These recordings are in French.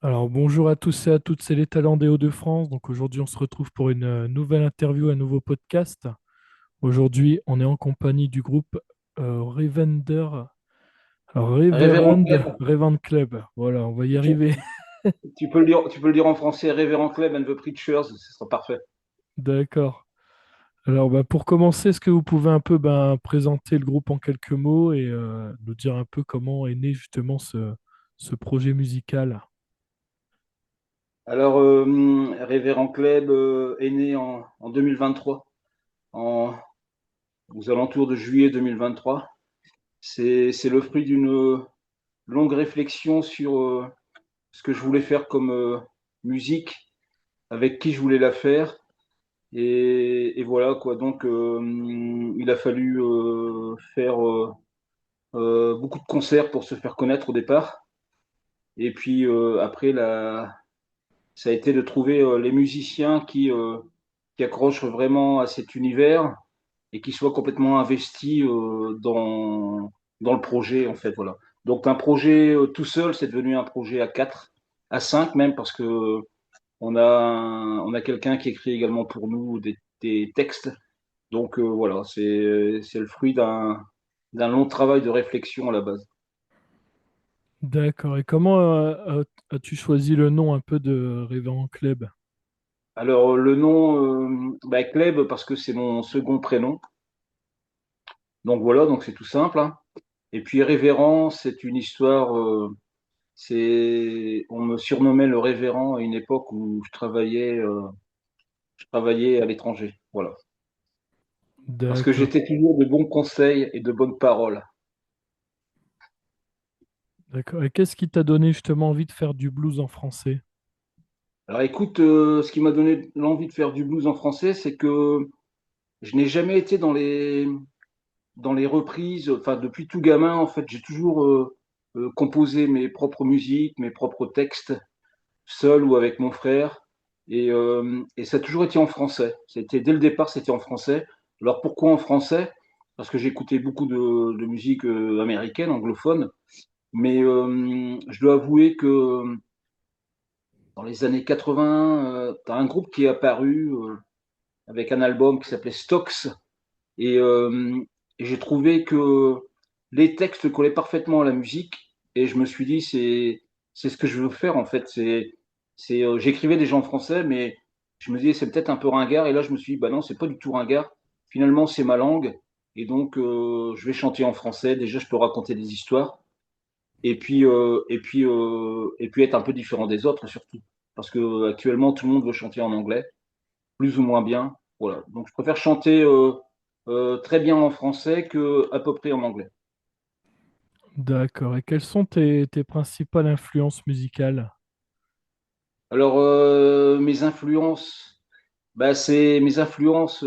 Alors bonjour à tous et à toutes, c'est les Talents des Hauts-de-France. Donc aujourd'hui on se retrouve pour une nouvelle interview, un nouveau podcast. Aujourd'hui on est en compagnie du groupe Revender, alors Révérend Reverend Club. Revend Club. Voilà, on va y Tu, arriver. tu peux le dire en français, Révérend Club and the Preachers, ce sera parfait. D'accord. Alors pour commencer, est-ce que vous pouvez un peu présenter le groupe en quelques mots et nous dire un peu comment est né justement ce projet musical? Alors, Révérend Club est né en 2023, en, aux alentours de juillet 2023. C'est le fruit d'une longue réflexion sur ce que je voulais faire comme musique, avec qui je voulais la faire. Et voilà quoi. Donc, il a fallu faire beaucoup de concerts pour se faire connaître au départ. Et puis après, ça a été de trouver les musiciens qui accrochent vraiment à cet univers et qui soient complètement investis dans le projet, en fait. Voilà. Donc, un projet tout seul, c'est devenu un projet à quatre, à cinq même, parce que on a quelqu'un qui écrit également pour nous des textes. Donc, voilà, c'est le fruit d'un long travail de réflexion à la base. D'accord. Et comment as-tu choisi le nom un peu de Revend Club? Alors, le nom, Kleb, parce que c'est mon second prénom. Donc voilà, donc c'est tout simple, hein. Et puis révérend, c'est une histoire. On me surnommait le révérend à une époque où je travaillais à l'étranger. Voilà, parce que D'accord. j'étais toujours de bons conseils et de bonnes paroles. D'accord. Et qu'est-ce qui t'a donné justement envie de faire du blues en français? Alors écoute, ce qui m'a donné l'envie de faire du blues en français, c'est que je n'ai jamais été dans les reprises. Enfin, depuis tout gamin, en fait, j'ai toujours composé mes propres musiques, mes propres textes, seul ou avec mon frère. Et ça a toujours été en français. C'était, dès le départ, c'était en français. Alors pourquoi en français? Parce que j'écoutais beaucoup de musique américaine, anglophone. Mais je dois avouer que dans les années 80, tu as un groupe qui est apparu avec un album qui s'appelait Stocks. Et, et j'ai trouvé que les textes collaient parfaitement à la musique. Et je me suis dit, c'est ce que je veux faire en fait. J'écrivais déjà en français, mais je me disais, c'est peut-être un peu ringard. Et là, je me suis dit, bah non, c'est pas du tout ringard. Finalement, c'est ma langue. Et donc, je vais chanter en français. Déjà, je peux raconter des histoires. Et puis être un peu différent des autres, surtout. Parce que actuellement, tout le monde veut chanter en anglais, plus ou moins bien. Voilà. Donc, je préfère chanter très bien en français que à peu près en anglais. D'accord. Et quelles sont tes principales influences musicales? Alors, mes influences, bah, c'est mes influences,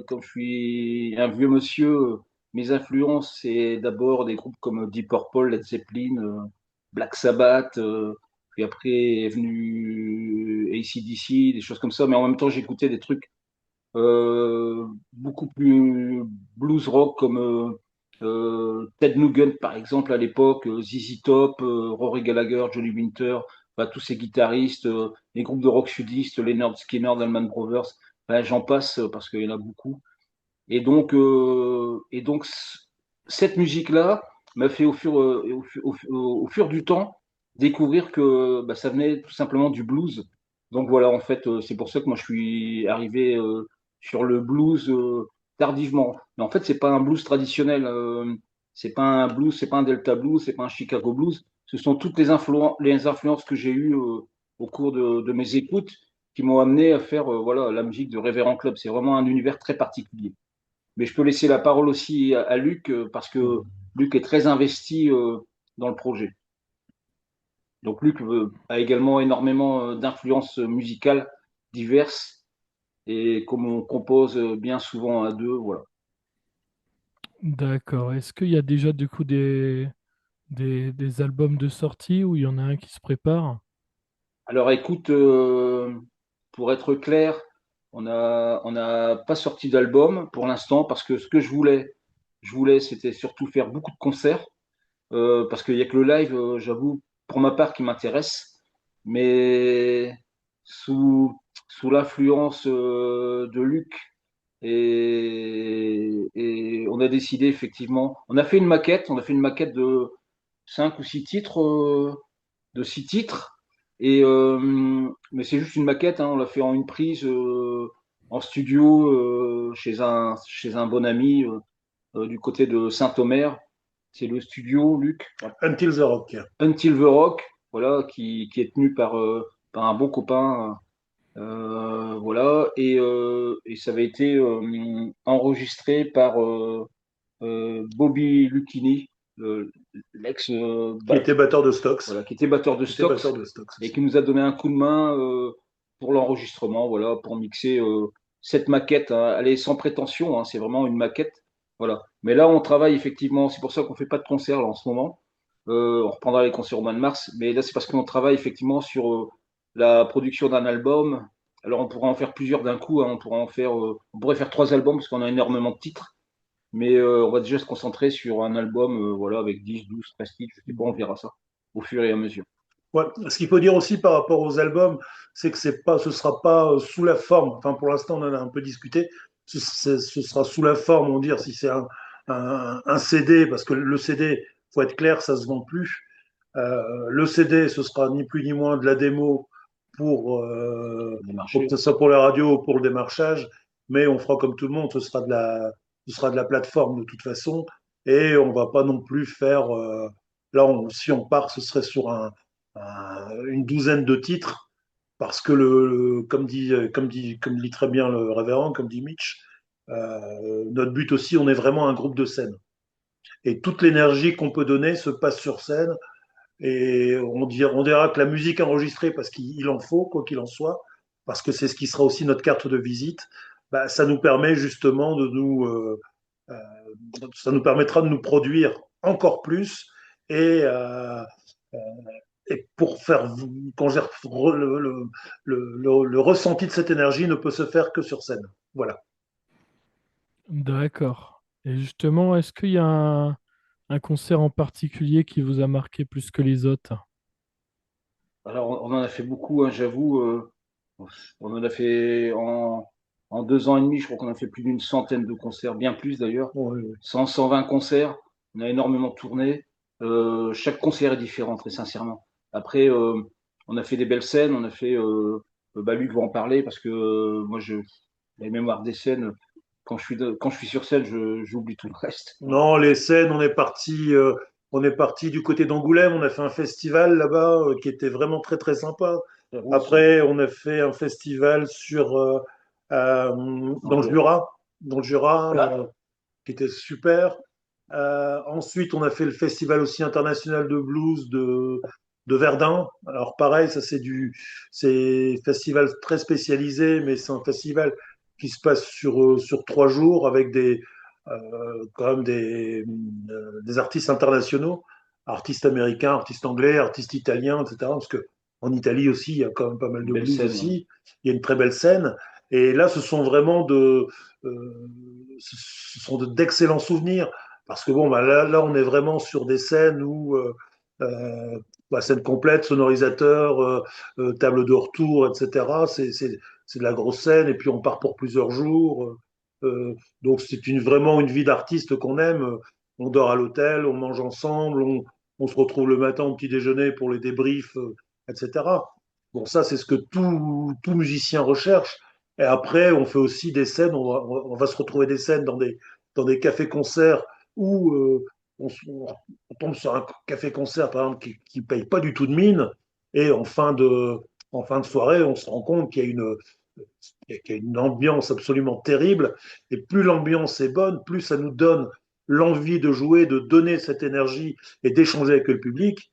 comme je suis un vieux monsieur, mes influences, c'est d'abord des groupes comme Deep Purple, Led Zeppelin, Black Sabbath, puis après est venu AC/DC, des choses comme ça, mais en même temps, j'écoutais des trucs beaucoup plus blues rock comme Ted Nugent par exemple à l'époque, ZZ Top, Rory Gallagher, Johnny Winter, bah, tous ces guitaristes, les groupes de rock sudistes, Leonard Skinner, Allman Brothers, bah, j'en passe parce qu'il y en a beaucoup. Cette musique-là m'a fait au fur du temps découvrir que bah, ça venait tout simplement du blues. Donc voilà, en fait, c'est pour ça que moi je suis arrivé sur le blues tardivement. Mais en fait, c'est pas un blues traditionnel. C'est pas un blues, c'est pas un Delta blues, c'est pas un Chicago blues. Ce sont toutes les influences que j'ai eues au cours de mes écoutes qui m'ont amené à faire voilà la musique de Révérend Club. C'est vraiment un univers très particulier. Mais je peux laisser la parole aussi à Luc parce que Luc est très investi dans le projet. Donc Luc a également énormément d'influences musicales diverses et comme on compose bien souvent à deux, voilà. D'accord. Est-ce qu'il y a déjà du coup des albums de sortie ou il y en a un qui se prépare? Alors écoute, pour être clair, on n'a pas sorti d'album pour l'instant parce que ce que je voulais, c'était surtout faire beaucoup de concerts parce qu'il n'y a que le live, j'avoue, pour ma part, qui m'intéresse. mais sous, sous l'influence de Luc. Et on a décidé effectivement, on a fait une maquette de 5 ou 6 titres, de 6 titres. Mais c'est juste une maquette, hein, on l'a fait en une prise en studio chez un bon ami du côté de Saint-Omer. C'est le studio, Luc, Until the Rock. Until the Rock, voilà, qui est tenu par un bon copain. Voilà, et ça avait été enregistré par Bobby Lucchini, l'ex Qui était batteur de Stox. voilà, qui était batteur de Stox et qui nous a donné un coup de main pour l'enregistrement, voilà, pour mixer cette maquette, hein. Elle est sans prétention, hein, c'est vraiment une maquette, voilà. Mais là, on travaille effectivement, c'est pour ça qu'on fait pas de concert là, en ce moment. On reprendra les concerts au mois de mars, mais là, c'est parce qu'on travaille effectivement sur la production d'un album. Alors, on pourra en faire plusieurs d'un coup, hein. On pourrait faire 3 albums parce qu'on a énormément de titres. Mais on va déjà se concentrer sur un album, voilà, avec 10, 12, 13 titres, je sais pas, on verra ça au fur et à mesure. Ouais. Ce qu'il faut dire aussi par rapport aux albums, c'est que ce sera pas sous la forme. Enfin, pour l'instant, on en a un peu discuté. Ce sera sous la forme, on va dire, si c'est un CD, parce que le CD, faut être clair, ça se vend plus. Le CD, ce sera ni plus ni moins de la démo pour que ce soit pour la radio ou pour le démarchage, mais on fera comme tout le monde, ce sera de la plateforme de toute façon, et on va pas non plus faire. Là, si on part, ce serait sur une douzaine de titres, parce que comme dit très bien le révérend, comme dit Mitch, notre but aussi, on est vraiment un groupe de scène. Et toute l'énergie qu'on peut donner se passe sur scène. Et on dira que la musique enregistrée, parce qu'il en faut, quoi qu'il en soit, parce que c'est ce qui sera aussi notre carte de visite, bah, ça nous permet justement euh, ça nous permettra de nous produire encore plus et, euh, et pour faire, quand le ressenti de cette énergie ne peut se faire que sur scène. Voilà. D'accord. Et justement, est-ce qu'il y a un concert en particulier qui vous a marqué plus que les autres? Alors, on en a fait beaucoup, hein, j'avoue. On en a fait en 2 ans et demi, je crois qu'on a fait plus d'une centaine de concerts, bien plus d'ailleurs. Ouais. 120 concerts. On a énormément tourné. Chaque concert est différent, très sincèrement. Après, on a fait des belles scènes. On a fait, bah, Luc va en parler parce que moi, la mémoire des scènes, quand je suis sur scène, j'oublie tout le reste. Non, les scènes, on est parti du côté d'Angoulême. On a fait un festival là-bas qui était vraiment très très sympa. Après, on a fait un festival dans le Jura, Voilà. qui était super. Ensuite, on a fait le festival aussi international de blues de Verdun. Alors pareil, ça c'est un festival très spécialisé, mais c'est un festival qui se passe sur 3 jours avec quand même des artistes internationaux, artistes américains, artistes anglais, artistes italiens, etc. Parce que en Italie aussi, il y a quand même pas mal Une de belle blues scène, ouais. aussi. Il y a une très belle scène. Et là, euh, ce sont d'excellents souvenirs. Parce que bon, bah là, on est vraiment sur des scènes où scène complète, sonorisateur, table de retour, etc. C'est de la grosse scène. Et puis on part pour plusieurs jours. Donc c'est vraiment une vie d'artiste qu'on aime. On dort à l'hôtel, on mange ensemble, on se retrouve le matin au petit déjeuner pour les débriefs, etc. Bon, ça, c'est ce que tout musicien recherche. Et après, on fait aussi des scènes, on va se retrouver des scènes dans des cafés-concerts où on tombe sur un café-concert, par exemple, qui ne paye pas du tout de mine. Et en fin de soirée, on se rend compte qu'il y a une ambiance absolument terrible. Et plus l'ambiance est bonne, plus ça nous donne l'envie de jouer, de donner cette énergie et d'échanger avec le public.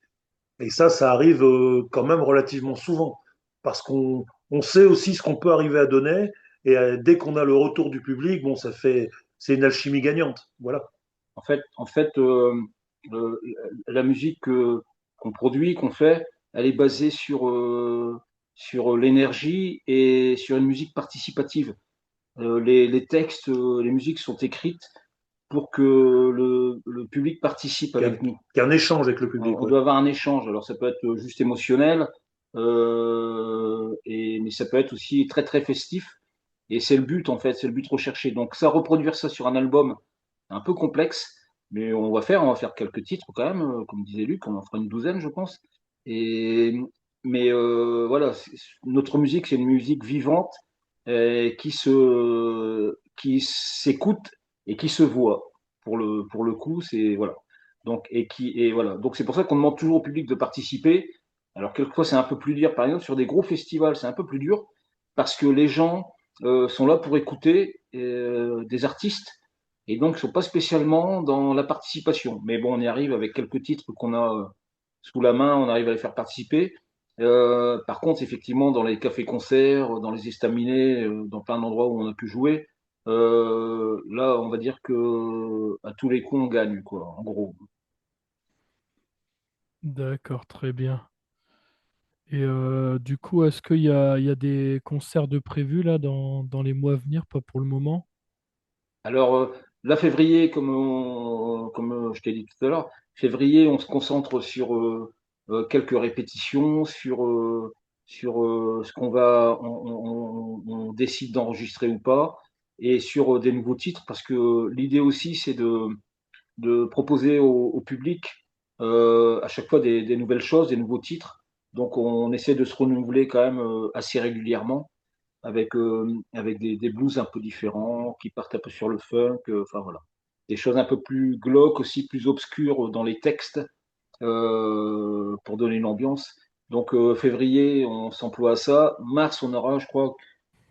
Et ça arrive quand même relativement souvent. Parce qu'on sait aussi ce qu'on peut arriver à donner. Et dès qu'on a le retour du public, bon, c'est une alchimie gagnante. Voilà. En fait, le- la musique qu'on produit, qu'on fait, elle est basée sur l'énergie et sur une musique participative. Les textes, les musiques sont écrites pour que le public participe avec nous. Qu'il y a un échange avec le public. On Ouais. doit avoir un échange. Alors ça peut être juste émotionnel, mais ça peut être aussi très très festif. Et c'est le but en fait, c'est le but recherché. Donc ça, reproduire ça sur un album, c'est un peu complexe, mais on va faire quelques titres quand même, comme disait Luc, on en fera une douzaine, je pense. Et mais voilà, notre musique, c'est une musique vivante qui s'écoute et qui se voit. Pour le coup, c'est voilà. Donc c'est pour ça qu'on demande toujours au public de participer. Alors quelquefois c'est un peu plus dur, par exemple sur des gros festivals, c'est un peu plus dur parce que les gens sont là pour écouter des artistes et donc ils sont pas spécialement dans la participation. Mais bon, on y arrive avec quelques titres qu'on a sous la main, on arrive à les faire participer. Par contre, effectivement, dans les cafés-concerts, dans les estaminets, dans plein d'endroits où on a pu jouer, là, on va dire que à tous les coups, on gagne, quoi, en gros. D'accord, très bien. Et du coup, est-ce qu'il y a des concerts de prévus là dans les mois à venir? Pas pour le moment. Alors, là, février, comme je t'ai dit tout à l'heure, février, on se concentre sur quelques répétitions, sur ce qu'on va, on décide d'enregistrer ou pas, et sur des nouveaux titres, parce que l'idée aussi, c'est de proposer au public à chaque fois des nouvelles choses, des nouveaux titres. Donc, on essaie de se renouveler quand même assez régulièrement avec des blues un peu différents, qui partent un peu sur le funk, enfin voilà. Des choses un peu plus glauques aussi, plus obscures dans les textes, pour donner une ambiance. Donc février, on s'emploie à ça. Mars, on aura, je crois,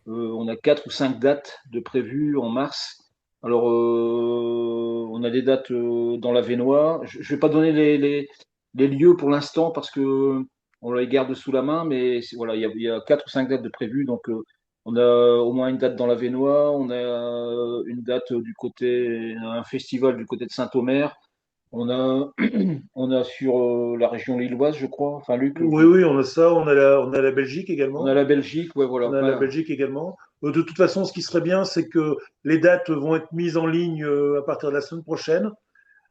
on a 4 ou 5 dates de prévues en mars. Alors, on a des dates dans la Vénois. Je ne vais pas donner les lieux pour l'instant parce que on les garde sous la main, mais voilà, il y a 4 ou 5 dates de prévues. Donc, on a au moins une date dans la Vénois, on a une date un festival du côté de Saint-Omer. On a sur la région lilloise, je crois. Enfin, Luc, Oui, oui, on a ça, on a la Belgique on a également. la Belgique, ouais, voilà. On a la Enfin, Belgique également. De toute façon, ce qui serait bien, c'est que les dates vont être mises en ligne à partir de la semaine prochaine.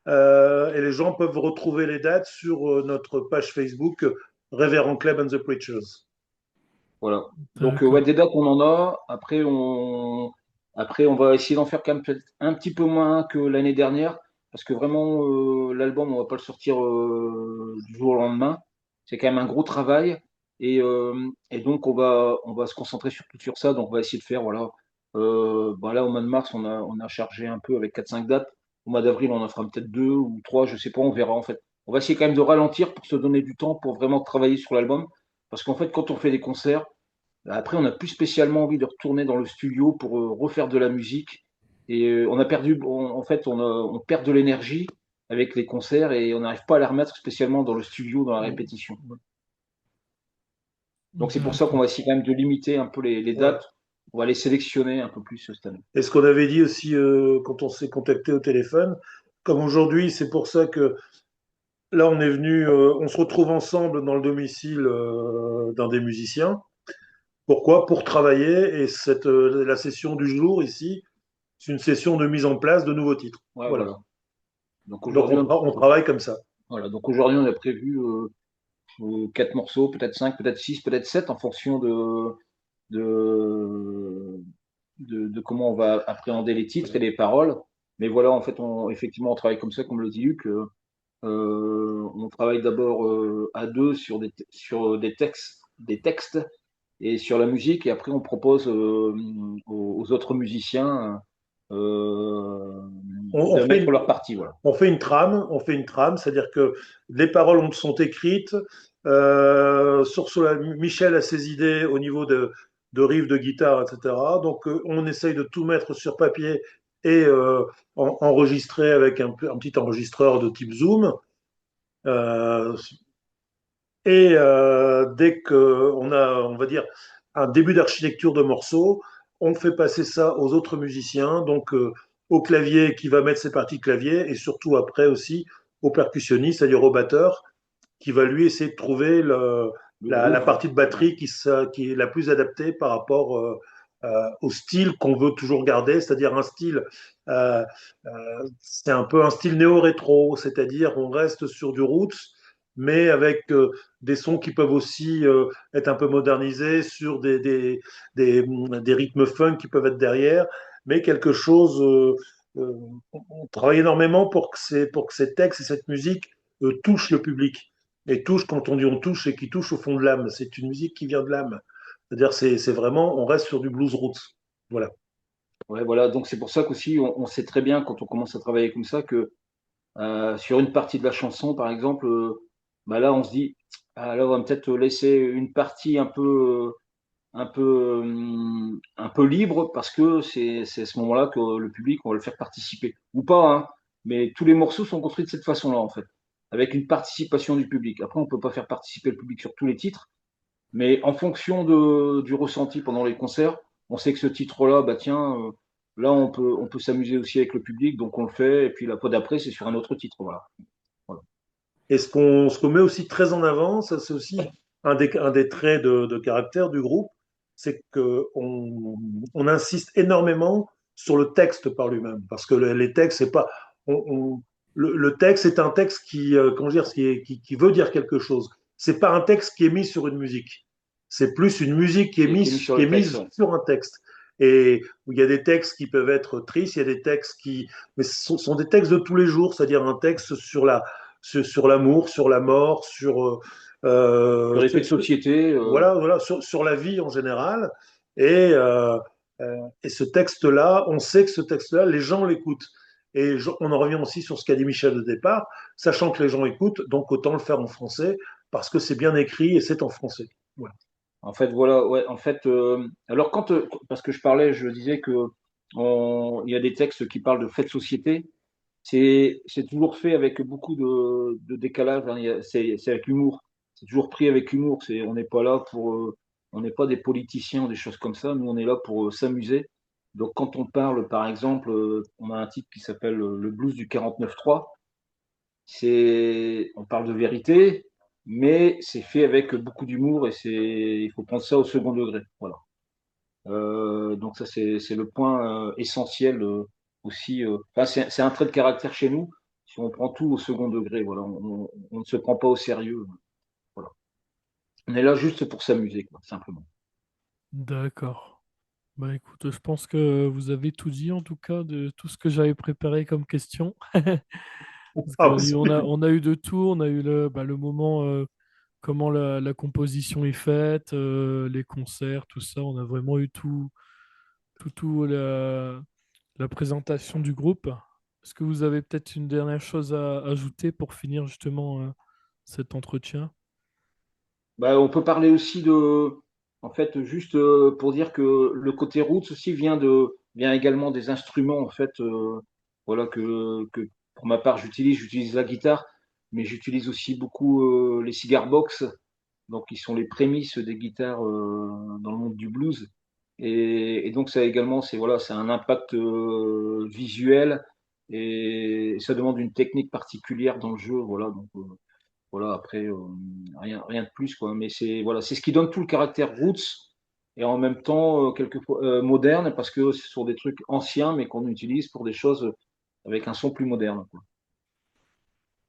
Et les gens peuvent retrouver les dates sur notre page Facebook Révérend Club and the Preachers. voilà. Donc, ouais, D'accord. des dates, on en a. Après, on va essayer d'en faire quand même peut-être un petit peu moins que l'année dernière, parce que vraiment, l'album, on va pas le sortir du jour au lendemain. C'est quand même un gros travail. Et donc, on va se concentrer surtout sur ça. Donc, on va essayer de faire, voilà. Là, au mois de mars, on a chargé un peu avec 4 5 dates. Au mois d'avril, on en fera peut-être 2 ou 3, je sais pas, on verra en fait. On va essayer quand même de ralentir pour se donner du temps pour vraiment travailler sur l'album. Parce qu'en fait, quand on fait des concerts, après, on n'a plus spécialement envie de retourner dans le studio pour refaire de la musique. Et on a perdu, en fait, on perd de l'énergie avec les concerts et on n'arrive pas à la remettre spécialement dans le studio, dans la répétition. Donc c'est pour ça qu'on D'accord. va essayer quand même de limiter un peu les Ouais. dates. On va les sélectionner un peu plus cette année. Et ce qu'on avait dit aussi quand on s'est contacté au téléphone, comme aujourd'hui, c'est pour ça que là, on est venu, on se retrouve ensemble dans le domicile d'un des musiciens. Pourquoi? Pour travailler. Et la session du jour ici, c'est une session de mise en place de nouveaux titres. Ouais, Voilà. voilà. Donc Donc aujourd'hui, on travaille comme ça. voilà. Donc aujourd'hui, on a prévu 4 morceaux, peut-être 5, peut-être 6, peut-être 7, en fonction de, de comment on va appréhender les titres et les paroles. Mais voilà, en fait, effectivement, on travaille comme ça, comme le dit Luc. On travaille d'abord à deux sur des textes et sur la musique, et après on propose aux autres musiciens On, on de fait mettre une, leur partie. Voilà. on fait une trame, c'est-à-dire que les paroles sont écrites. Michel a ses idées au niveau de riffs de guitare, etc. Donc on essaye de tout mettre sur papier et enregistrer avec un petit enregistreur de type Zoom. Euh, Dès qu'on a, on va dire, un début d'architecture de morceaux, on fait passer ça aux autres musiciens, donc au clavier qui va mettre ses parties de clavier, et surtout après aussi au percussionniste, c'est-à-dire au batteur, qui va lui essayer de trouver Le la groove. partie de batterie qui est la plus adaptée par rapport au style qu'on veut toujours garder, c'est-à-dire un style, c'est un peu un style néo-rétro, c'est-à-dire on reste sur du roots, mais avec des sons qui peuvent aussi être un peu modernisés sur des rythmes funk qui peuvent être derrière, mais quelque chose. On travaille énormément pour que ces textes et cette musique touchent le public. Et touche, quand on dit on touche, c'est qui touche au fond de l'âme. C'est une musique qui vient de l'âme. C'est-à-dire, c'est vraiment, on reste sur du blues roots. Voilà. Ouais, voilà. Donc c'est pour ça qu'aussi on sait très bien quand on commence à travailler comme ça que sur une partie de la chanson, par exemple, bah là on se dit, ah, là on va peut-être laisser une partie un peu libre parce que c'est à ce moment-là que le public, on va le faire participer. Ou pas, hein, mais tous les morceaux sont construits de cette façon-là, en fait, avec une participation du public. Après, on peut pas faire participer le public sur tous les titres, mais en fonction du ressenti pendant les concerts, on sait que ce titre-là, bah tiens, là, on peut s'amuser aussi avec le public, donc on le fait, et puis la fois d'après, c'est sur un autre titre, voilà. Voilà. Et ce qu'on met aussi très en avant, ça c'est aussi un des traits de caractère du groupe, c'est on insiste énormément sur le texte par lui-même. Parce que les textes, c'est pas. Le texte est un texte comment dire, qui veut dire quelque chose. C'est pas un texte qui est mis sur une musique. C'est plus une musique Qui est mis sur qui est le texte, mise ouais. sur un texte. Et où il y a des textes qui peuvent être tristes, il y a des textes qui. Mais ce sont des textes de tous les jours, c'est-à-dire un texte sur l'amour, sur la mort, Sur les faits de société, sur la vie en général. Et, et ce texte-là, on sait que ce texte-là, les gens l'écoutent. Et on en revient aussi sur ce qu'a dit Michel au départ, sachant que les gens écoutent, donc autant le faire en français, parce que c'est bien écrit et c'est en français. Voilà. en fait, voilà, ouais, en fait, alors parce que je parlais, je disais que il y a des textes qui parlent de faits de société, c'est toujours fait avec beaucoup de décalage, hein, c'est avec l'humour, c'est toujours pris avec humour, on n'est pas là on n'est pas des politiciens ou des choses comme ça, nous on est là pour s'amuser. Donc quand on parle, par exemple, on a un titre qui s'appelle le blues du 49.3, on parle de vérité, mais c'est fait avec beaucoup d'humour et il faut prendre ça au second degré. Voilà. Donc ça, c'est le point essentiel aussi. Enfin, c'est un trait de caractère chez nous. Si on prend tout au second degré, voilà, on ne se prend pas au sérieux. Voilà. On est là juste pour s'amuser, quoi, simplement. D'accord. Bah écoute, je pense que vous avez tout dit en tout cas de tout ce que j'avais préparé comme question. Parce Ah, on a eu de tout, on a eu le moment, comment la composition est faite, les concerts, tout ça. On a vraiment eu tout la présentation du groupe. Est-ce que vous avez peut-être une dernière chose à ajouter pour finir justement cet entretien? Bah, on peut parler aussi en fait, juste pour dire que le côté roots aussi vient également des instruments, en fait, voilà, que pour ma part, j'utilise la guitare, mais j'utilise aussi beaucoup les cigar box, donc qui sont les prémices des guitares dans le monde du blues. Et donc ça également, voilà, c'est un impact visuel et ça demande une technique particulière dans le jeu, voilà, donc. Voilà, après, rien de plus, quoi. Mais voilà, c'est ce qui donne tout le caractère roots et en même temps, quelquefois moderne, parce que ce sont des trucs anciens, mais qu'on utilise pour des choses avec un son plus moderne, quoi.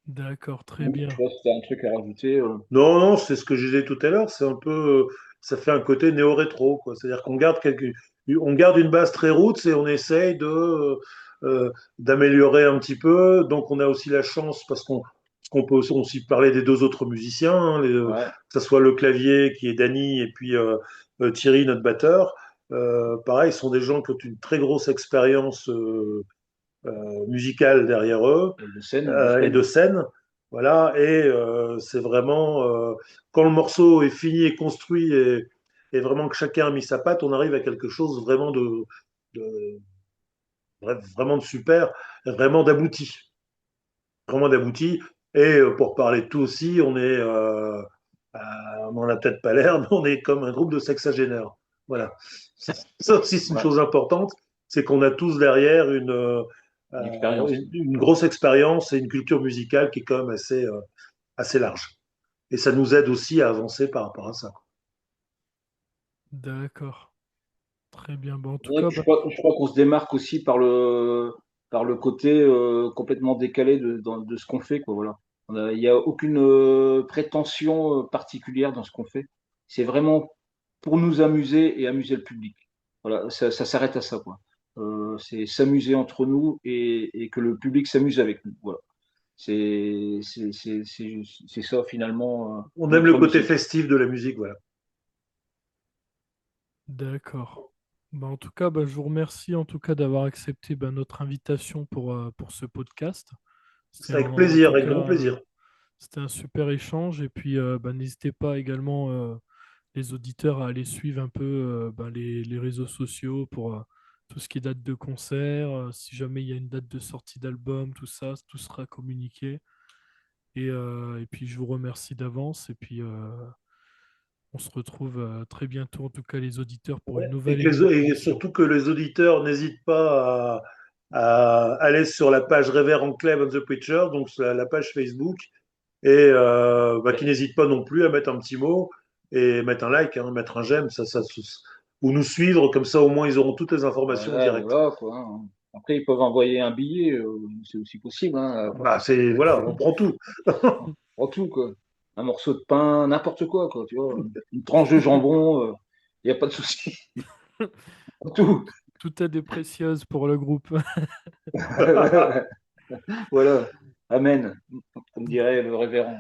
D'accord, très Donc, je bien. sais pas si tu as un truc à rajouter. non, non, c'est ce que je disais tout à l'heure, c'est un peu, ça fait un côté néo-rétro, quoi. C'est-à-dire on garde une base très roots et on essaye d'améliorer un petit peu. Donc on a aussi la chance, parce qu'on peut aussi parler des deux autres musiciens, hein, Ouais, que ce soit le clavier qui est Danny et puis Thierry, notre batteur. Pareil, ce sont des gens qui ont une très grosse expérience musicale derrière eux de et de scène. scène. Voilà, et c'est vraiment quand le morceau est fini et construit et vraiment que chacun a mis sa patte, on arrive à quelque chose vraiment de bref, vraiment de super, vraiment d'abouti, vraiment d'abouti. Et pour parler de tout aussi, on n'en a peut-être pas l'air, mais on est comme un groupe de sexagénaires. Voilà. Ça aussi, c'est une Ouais, chose importante, c'est qu'on a tous derrière une expérience. une grosse expérience et une culture musicale qui est quand même assez large. Et ça nous aide aussi à avancer par rapport à ça. D'accord. Très bien. Bon, en tout Ouais, cas, je crois qu'on se démarque aussi par le côté complètement décalé de ce qu'on fait, quoi, voilà. Il n'y a aucune prétention particulière dans ce qu'on fait. C'est vraiment pour nous amuser et amuser le public. Voilà, ça s'arrête à ça, quoi. C'est s'amuser entre nous et que le public s'amuse avec nous. Voilà. C'est ça finalement On aime le notre côté musique. festif de la musique, voilà. D'accord. Bah, en tout cas, bah, je vous remercie en tout cas d'avoir accepté bah, notre invitation pour ce podcast. C'était C'est avec en plaisir, tout avec cas grand plaisir. c'était un super échange. Et puis bah, n'hésitez pas également les auditeurs à aller suivre un peu bah, les réseaux sociaux pour tout ce qui est date de concert. Si jamais il y a une date de sortie d'album, tout ça, tout sera communiqué. Et puis je vous remercie d'avance. Et puis on se retrouve très bientôt, en tout cas les auditeurs, pour une Et, nouvelle et émission. surtout que les auditeurs n'hésitent pas à aller sur la page Reverend Clem and the Preacher, donc c'est la page Facebook, et qui n'hésitent pas non plus à mettre un petit mot et mettre un like, hein, mettre un j'aime, ou nous suivre, comme ça au moins ils auront toutes les informations en Ouais, direct. voilà, quoi, hein. Après, ils peuvent envoyer un billet, c'est aussi possible, hein. Bah, c'est, voilà, on prend tout. Prends tout, quoi. Un morceau de pain, n'importe quoi, quoi, tu vois. Une tranche de jambon, il n'y a pas de souci. Tout. Tout aide est précieuse pour le groupe. Voilà. Amen, comme dirait le révérend.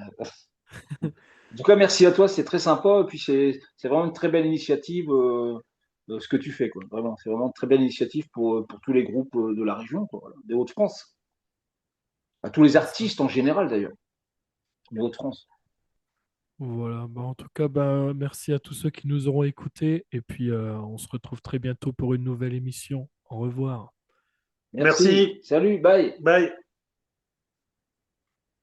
En tout cas, merci à toi, c'est très sympa. Et puis, c'est vraiment une très belle initiative, ce que tu fais, quoi. Vraiment, c'est vraiment une très belle initiative pour tous les groupes de la région, quoi, voilà, des Hauts-de-France. À tous les C'est ça. artistes en général, d'ailleurs, des Hauts-de-France. Voilà. Bah, en tout cas, bah, merci à tous ceux qui nous auront écoutés. Et puis, on se retrouve très bientôt pour une nouvelle émission. Au revoir. Merci. Merci, Salut, bye. bye.